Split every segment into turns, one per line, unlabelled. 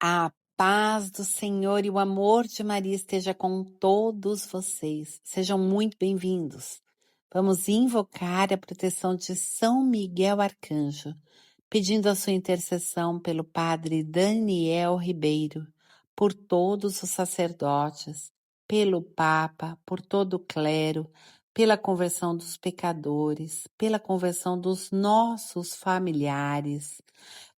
A paz do Senhor e o amor de Maria esteja com todos vocês. Sejam muito bem-vindos. Vamos invocar a proteção de São Miguel Arcanjo, pedindo a sua intercessão pelo Padre Daniel Ribeiro, por todos os sacerdotes, pelo Papa, por todo o clero, pela conversão dos pecadores, pela conversão dos nossos familiares,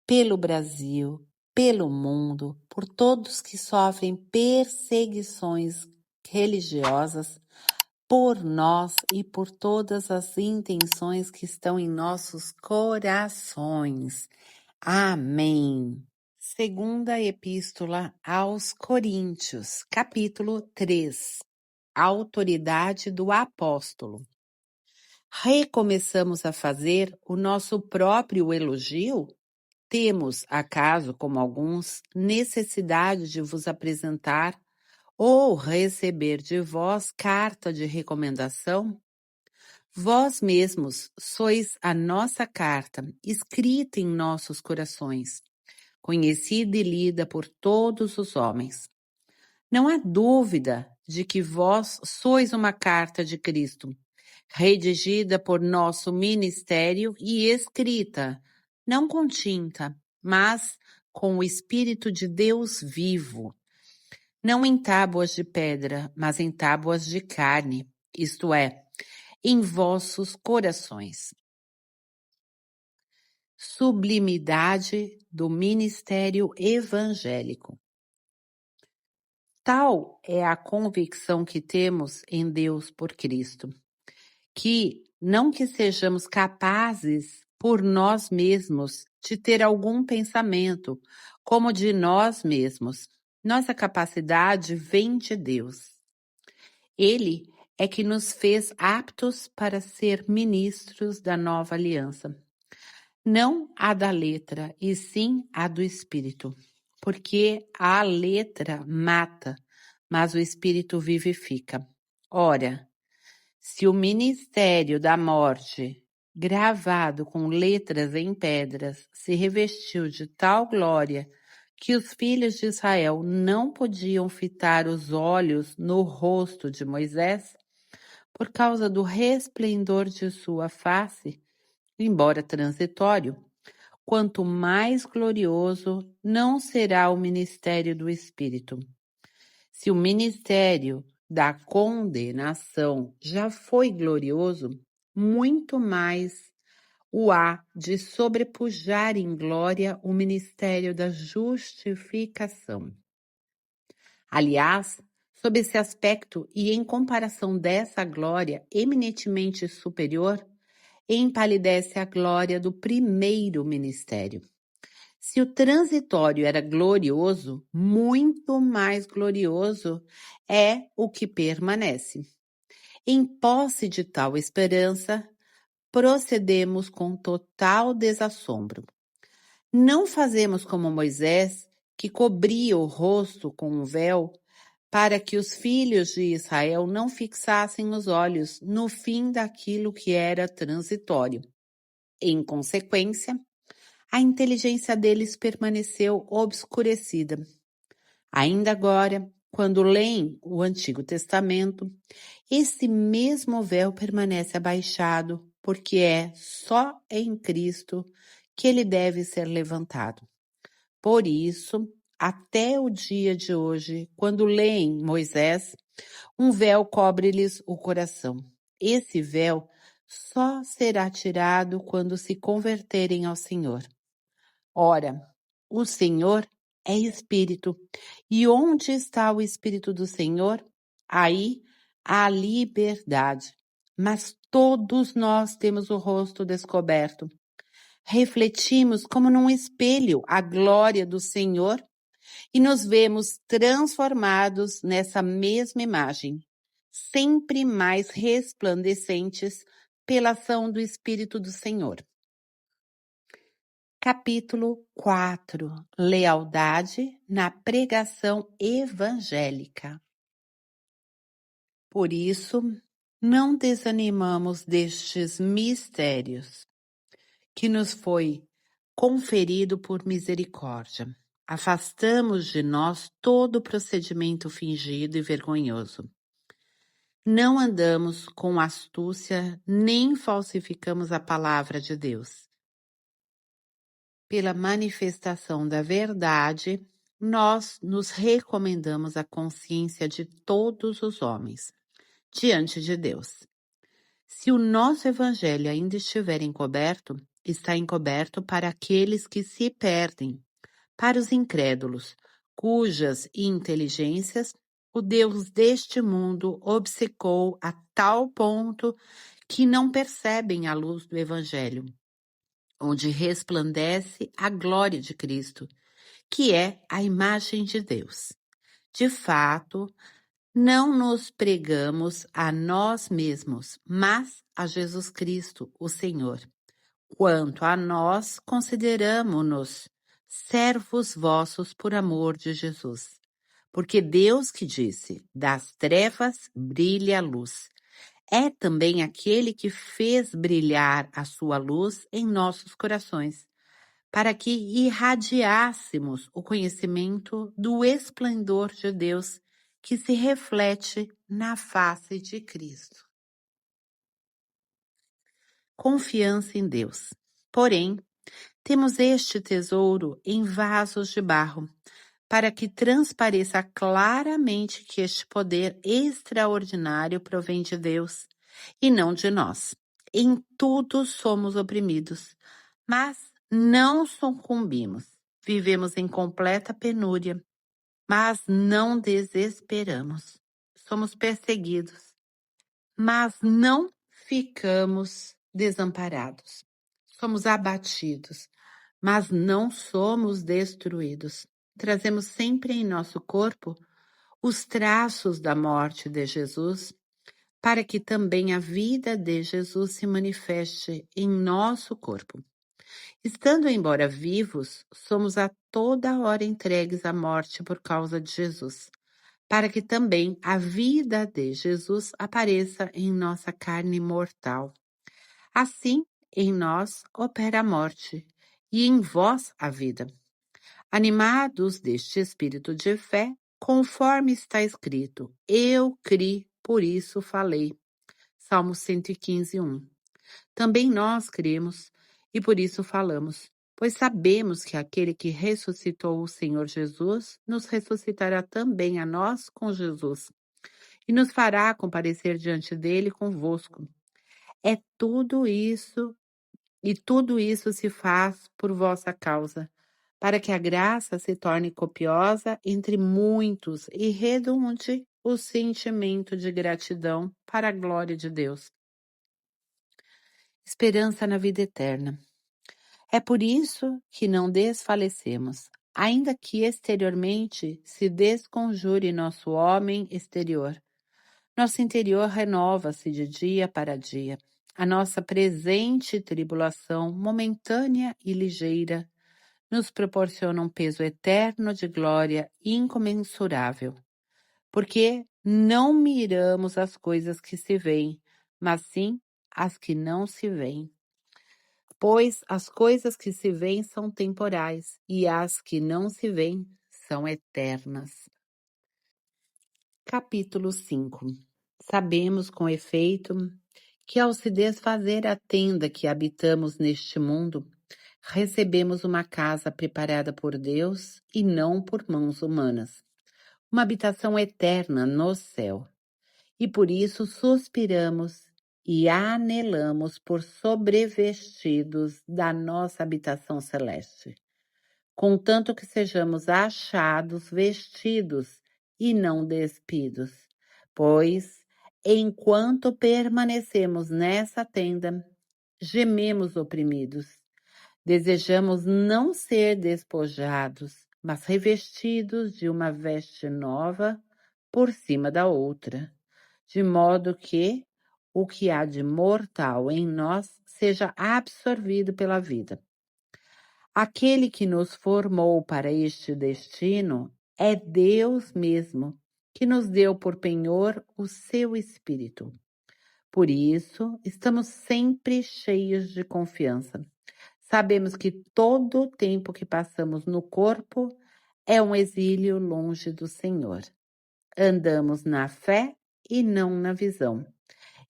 pelo Brasil, pelo mundo, por todos que sofrem perseguições religiosas, por nós e por todas as intenções que estão em nossos corações. Amém. Segunda Epístola aos Coríntios, capítulo 3. Autoridade do apóstolo. Recomeçamos a fazer o nosso próprio elogio? Temos, acaso, como alguns, necessidade de vos apresentar ou receber de vós carta de recomendação? Vós mesmos sois a nossa carta, escrita em nossos corações, conhecida e lida por todos os homens. Não há dúvida de que vós sois uma carta de Cristo, redigida por nosso ministério e escrita, não com tinta, mas com o Espírito de Deus vivo, não em tábuas de pedra, mas em tábuas de carne, isto é, em vossos corações. Sublimidade do ministério evangélico. Tal é a convicção que temos em Deus por Cristo, que não que sejamos capazes por nós mesmos de ter algum pensamento como de nós mesmos. Nossa capacidade vem de Deus. Ele é que nos fez aptos para ser ministros da nova aliança. Não a da letra, e sim a do Espírito. Porque a letra mata, mas o Espírito vivifica. Ora, se o ministério da morte, gravado com letras em pedras, se revestiu de tal glória que os filhos de Israel não podiam fitar os olhos no rosto de Moisés, por causa do resplendor de sua face, embora transitório, quanto mais glorioso não será o ministério do Espírito. Se o ministério da condenação já foi glorioso, muito mais o há de sobrepujar em glória o ministério da justificação. Aliás, sob esse aspecto e em comparação dessa glória eminentemente superior, empalidece a glória do primeiro ministério. Se o transitório era glorioso, muito mais glorioso é o que permanece. Em posse de tal esperança, procedemos com total desassombro. Não fazemos como Moisés, que cobria o rosto com um véu, para que os filhos de Israel não fixassem os olhos no fim daquilo que era transitório. Em consequência, a inteligência deles permaneceu obscurecida. Ainda agora, quando leem o Antigo Testamento, esse mesmo véu permanece abaixado, porque é só em Cristo que ele deve ser levantado. Por isso, até o dia de hoje, quando leem Moisés, um véu cobre-lhes o coração. Esse véu só será tirado quando se converterem ao Senhor. Ora, o Senhor é Espírito, e onde está o Espírito do Senhor? Aí há liberdade. Mas todos nós temos o rosto descoberto. Refletimos como num espelho a glória do Senhor e nos vemos transformados nessa mesma imagem, sempre mais resplandecentes pela ação do Espírito do Senhor. Capítulo 4. Lealdade na pregação evangélica. Por isso, não desanimamos destes mistérios que nos foi conferido por misericórdia. Afastamos de nós todo procedimento fingido e vergonhoso. Não andamos com astúcia nem falsificamos a palavra de Deus. Pela manifestação da verdade, nós nos recomendamos à consciência de todos os homens, diante de Deus. Se o nosso evangelho ainda estiver encoberto, está encoberto para aqueles que se perdem, para os incrédulos, cujas inteligências o Deus deste mundo obcecou a tal ponto que não percebem a luz do evangelho, onde resplandece a glória de Cristo, que é a imagem de Deus. De fato, não nos pregamos a nós mesmos, mas a Jesus Cristo, o Senhor. Quanto a nós, consideramo-nos servos vossos por amor de Jesus. Porque Deus que disse, das trevas brilha a luz. É também aquele que fez brilhar a sua luz em nossos corações, para que irradiássemos o conhecimento do esplendor de Deus que se reflete na face de Cristo. Confiança em Deus. Porém, temos este tesouro em vasos de barro, para que transpareça claramente que este poder extraordinário provém de Deus e não de nós. Em tudo somos oprimidos, mas não sucumbimos. Vivemos em completa penúria, mas não desesperamos. Somos perseguidos, mas não ficamos desamparados. Somos abatidos, mas não somos destruídos. Trazemos sempre em nosso corpo os traços da morte de Jesus, para que também a vida de Jesus se manifeste em nosso corpo. Estando embora vivos, somos a toda hora entregues à morte por causa de Jesus, para que também a vida de Jesus apareça em nossa carne mortal. Assim, em nós opera a morte, e em vós a vida. Animados deste espírito de fé, conforme está escrito, eu criei, por isso falei. Salmo 115, 1. Também nós cremos, e por isso falamos, pois sabemos que aquele que ressuscitou o Senhor Jesus, nos ressuscitará também a nós com Jesus, e nos fará comparecer diante dele convosco. É tudo isso, e tudo isso se faz por vossa causa, para que a graça se torne copiosa entre muitos e redunde o sentimento de gratidão para a glória de Deus. Esperança na vida eterna. É por isso que não desfalecemos, ainda que exteriormente se desconjure nosso homem exterior. Nosso interior renova-se de dia para dia. A nossa presente tribulação, momentânea e ligeira, nos proporciona um peso eterno de glória incomensurável. Porque não miramos as coisas que se veem, mas sim as que não se veem. Pois as coisas que se veem são temporais, e as que não se veem são eternas. Capítulo 5. Sabemos com efeito que ao se desfazer a tenda que habitamos neste mundo, recebemos uma casa preparada por Deus e não por mãos humanas, uma habitação eterna no céu. E por isso suspiramos e anelamos por sobrevestidos da nossa habitação celeste, contanto que sejamos achados vestidos e não despidos, pois, enquanto permanecemos nessa tenda, gememos oprimidos. Desejamos não ser despojados, mas revestidos de uma veste nova por cima da outra, de modo que o que há de mortal em nós seja absorvido pela vida. Aquele que nos formou para este destino é Deus mesmo, que nos deu por penhor o seu Espírito. Por isso, estamos sempre cheios de confiança. Sabemos que todo o tempo que passamos no corpo É um exílio longe do Senhor. Andamos na fé e não na visão.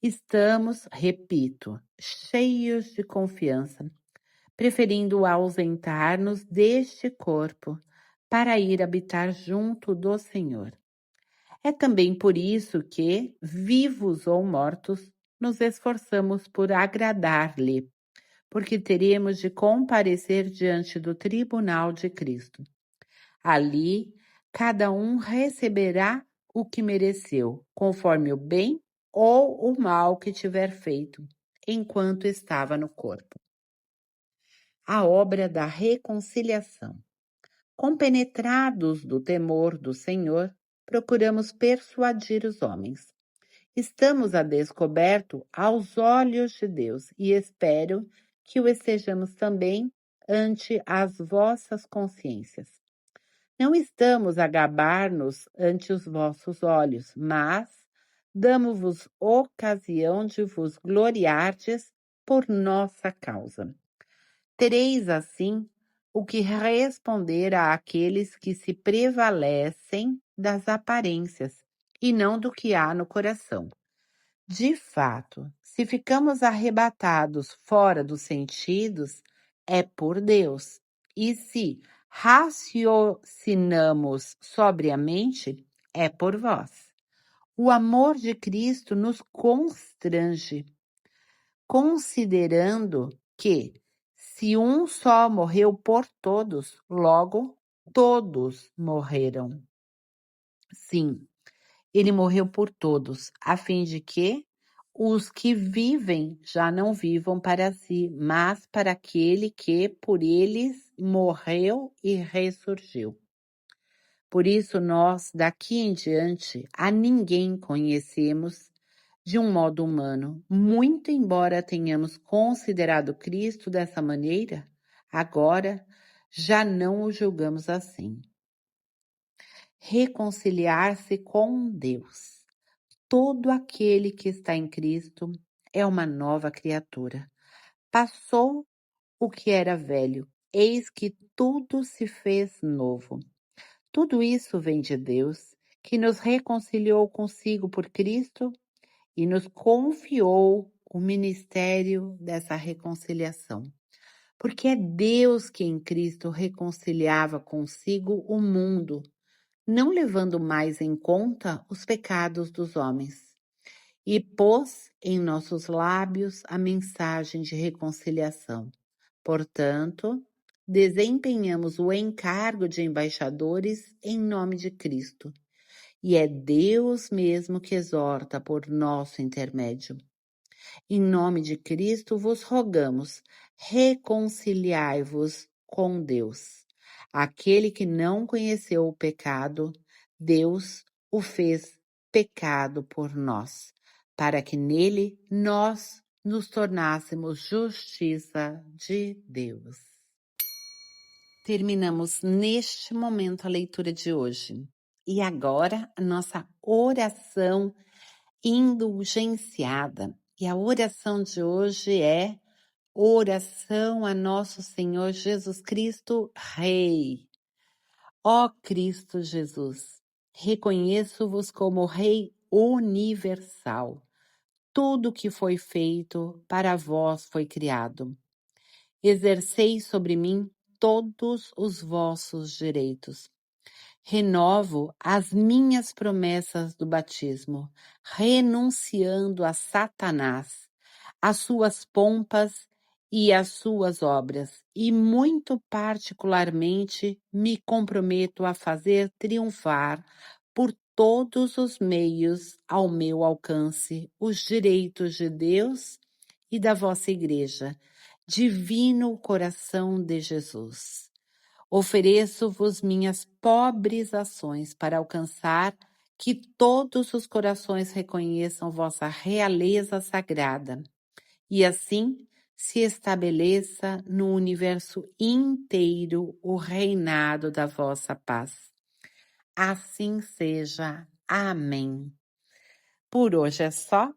Estamos, repito, cheios de confiança, preferindo ausentar-nos deste corpo para ir habitar junto do Senhor. É também por isso que, vivos ou mortos, nos esforçamos por agradar-lhe, porque teremos de comparecer diante do tribunal de Cristo. Ali, cada um receberá o que mereceu, conforme o bem ou o mal que tiver feito, enquanto estava no corpo. A obra da reconciliação. Compenetrados do temor do Senhor, procuramos persuadir os homens. Estamos a descoberto aos olhos de Deus e espero que o estejamos também ante as vossas consciências. Não estamos a gabar-nos ante os vossos olhos, mas damos-vos ocasião de vos gloriardes por nossa causa. Tereis, assim, o que responder àqueles que se prevalecem das aparências e não do que há no coração. De fato, se ficamos arrebatados fora dos sentidos, é por Deus. E se raciocinamos sobriamente, é por vós. O amor de Cristo nos constrange, considerando que, se um só morreu por todos, logo todos morreram. Sim, ele morreu por todos, a fim de que os que vivem já não vivam para si, mas para aquele que por eles morreu e ressurgiu. Por isso nós, daqui em diante, a ninguém conhecemos de um modo humano. Muito embora tenhamos considerado Cristo dessa maneira, agora já não o julgamos assim. Reconciliar-se com Deus. Todo aquele que está em Cristo é uma nova criatura. Passou o que era velho, eis que tudo se fez novo. Tudo isso vem de Deus, que nos reconciliou consigo por Cristo e nos confiou o ministério dessa reconciliação. Porque é Deus que em Cristo reconciliava consigo o mundo, não levando mais em conta os pecados dos homens, e pôs em nossos lábios a mensagem de reconciliação. Portanto, desempenhamos o encargo de embaixadores em nome de Cristo, e é Deus mesmo que exorta por nosso intermédio. Em nome de Cristo vos rogamos, reconciliai-vos com Deus. Aquele que não conheceu o pecado, Deus o fez pecado por nós, para que nele nós nos tornássemos justiça de Deus. Terminamos neste momento a leitura de hoje. E agora a nossa oração indulgenciada. E a oração de hoje é oração a nosso Senhor Jesus Cristo, Rei. Ó Cristo Jesus, reconheço-vos como Rei universal. Tudo que foi feito para vós foi criado. Exercei sobre mim todos os vossos direitos. Renovo as minhas promessas do batismo, renunciando a Satanás, as suas pompas e as suas obras, e muito particularmente me comprometo a fazer triunfar por todos os meios ao meu alcance os direitos de Deus e da vossa Igreja, Divino Coração de Jesus. Ofereço-vos minhas pobres ações para alcançar que todos os corações reconheçam vossa realeza sagrada e assim se estabeleça no universo inteiro o reinado da vossa paz. Assim seja. Amém. Por hoje é só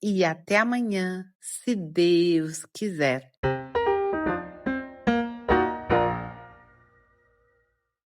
e até amanhã, se Deus quiser.